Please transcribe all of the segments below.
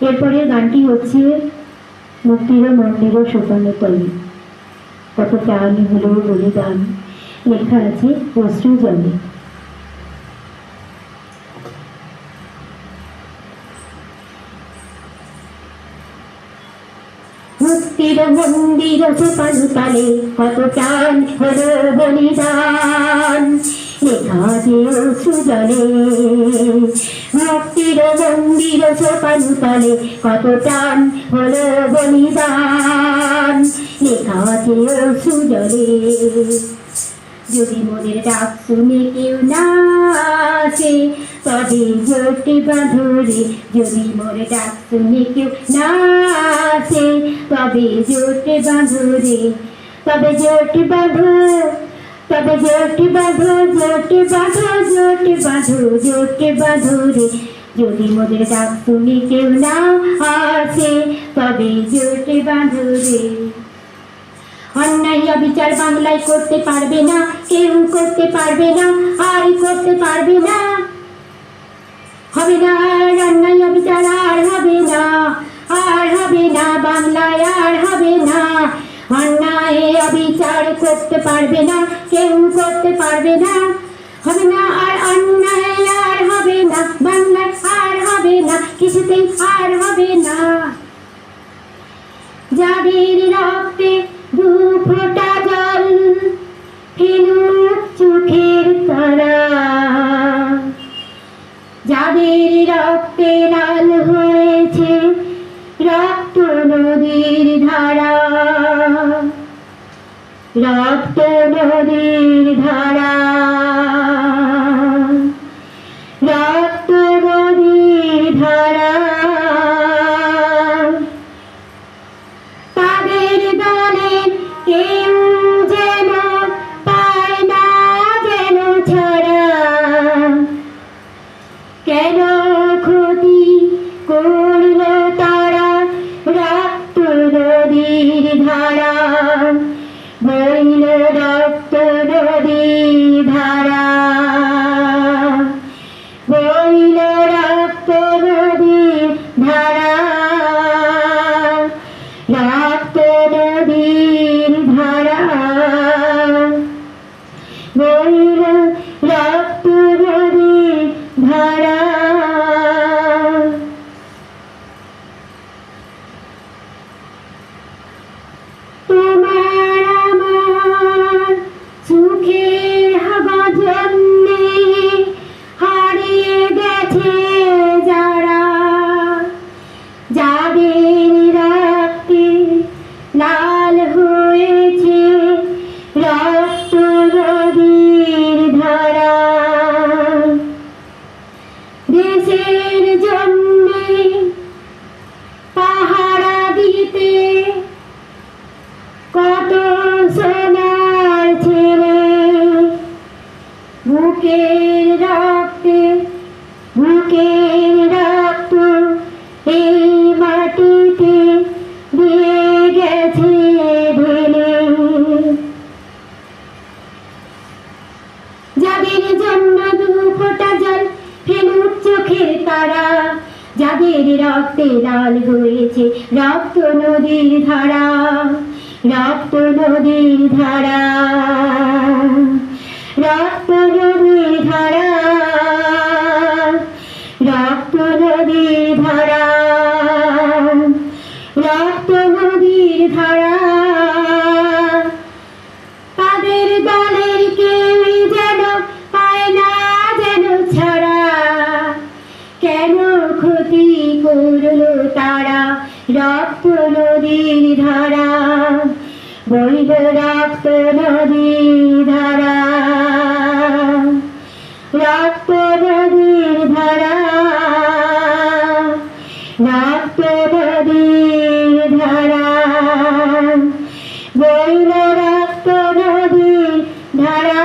এরপরের গানটি হচ্ছে মুক্তির মন্দির সোপানো তলে কত প্রাণ হলো বলিদান, লেখা আছে অশ্রু জলে। মুক্তির মন্দির সোপানো তলে কত প্রাণ হলো বলিদান, লেখা আছে অশ্রু জলে। মুক্তির মন্দির সোপানো তলে কত প্রাণ হলো বলিদান, লেখা আছে অশ্রু জলে। যদি মনের ডাক শুনে কেউ না আসে তবে জোটে বাঁধরে, যদি মনে ডাক শুনে কেউ না আসে তবে জোটে বাঁধরে, তবে জোটে বাঁধো, তবে জোটে বাঁধো, জোটে বাঁধো, জোটে বাঁধো, জোটে বাঁধো রে। যদি মোদের ডাক শুনে কেউ না আসে তবে জোটে বাঁধো রে। অন্যায় অবিচার বাংলায় করতে পারবে না কেউ, করতে পারবে না আর করতে পারবে না, হবে না আর অন্যায় অবিচার আর হবে না, আর হবে না বাংলায় আর হবে না। অন্যায় অবিচার করতে পারবে না কেউ, করতে পারবে না, হবে না আর অন্যায় আর হবে না বাংলায় আর হবে না, কিছুতেই আর হবে না। যাদের রক্তে দু ফোঁটা জল ফেলুক চোখের তারা, যাদের রক্তে লাল হয়েছে রক্ত নদীর ধারা, রক্ত নদীর ধারা, রক্ত নদীর ধারা। তাদের দলে কেউ যেন পায় না যেন ছাড়া, কেন ক্ষতি করল তারা রক্ত নদীর ধারা, বইল রক্ত নদীর ধারা, বইল রক্ত নদীর ধারা, রক্ত নদীর ধারা, বইল রক্ত নদীর ধারা। তোমার আমার সুখের হাওয়া জন্যে হারিয়ে গেছে যারা, যাদের রক্তে লাল হয়েছে রক্ত নদীর ধারা। দেশের জন্যে পাহারা দিতে কত সোনার ছেলে বুকের রক্তে, বুকের রক্ত এই মাটিতে দিয়ে গেছে ঢেলে। যাদের জন্য দু ফোঁটা জল ফেলুক চোখের তারা, যাদের রক্তে লাল হয়েছে রক্ত নদীর ধারা, রক্ত নদীর ধারা, রক্ত নদীর ধারা, রক্ত নদীর ধারা, রক্ত নদীর ধারা। তাদের দলের কেউ যেন পায় না যেন ছাড়া, কেন ক্ষতি করল তারা রক্ত নদীর ধারা, বইল রক্ত নদীর ধারা, রক্ত নদীর ধারা, রক্ত নদীর ধারা, বইল রক্ত নদীর ধারা।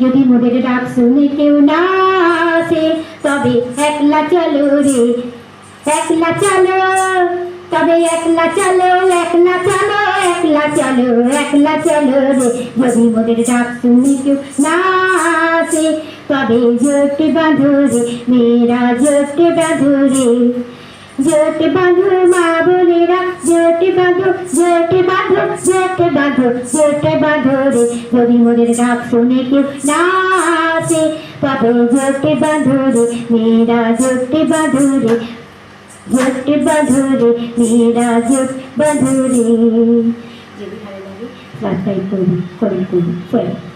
যদি মোদের ডাক শুনে কেউ না আসে তবে একলা চলো রে, একলা চলো, তবে একলা চলো একলা চলো একলা চলো একলা চলো রে যদি মোদের ডাক শুনে কেউ না আসে তবে জোট বাঁধো রে মেয়েরা জোট বাঁধো রে জোট বাঁধো মা বোনেরা জোট বাঁধো জোট বাঁধো জোট বাঁধো জোট বাঁধো রে যদি মোদের ডাক শুনে কেউ না আসে তবে জোট বাঁধো রে মেয়েরা জোট বাঁধো রে জোট বাঁধো রে মেয়েরা জোট বাঁধো রে। যদি ভালো লাগে সাবস্ক্রাইব করুন, কমেন্ট করুন, শেয়ার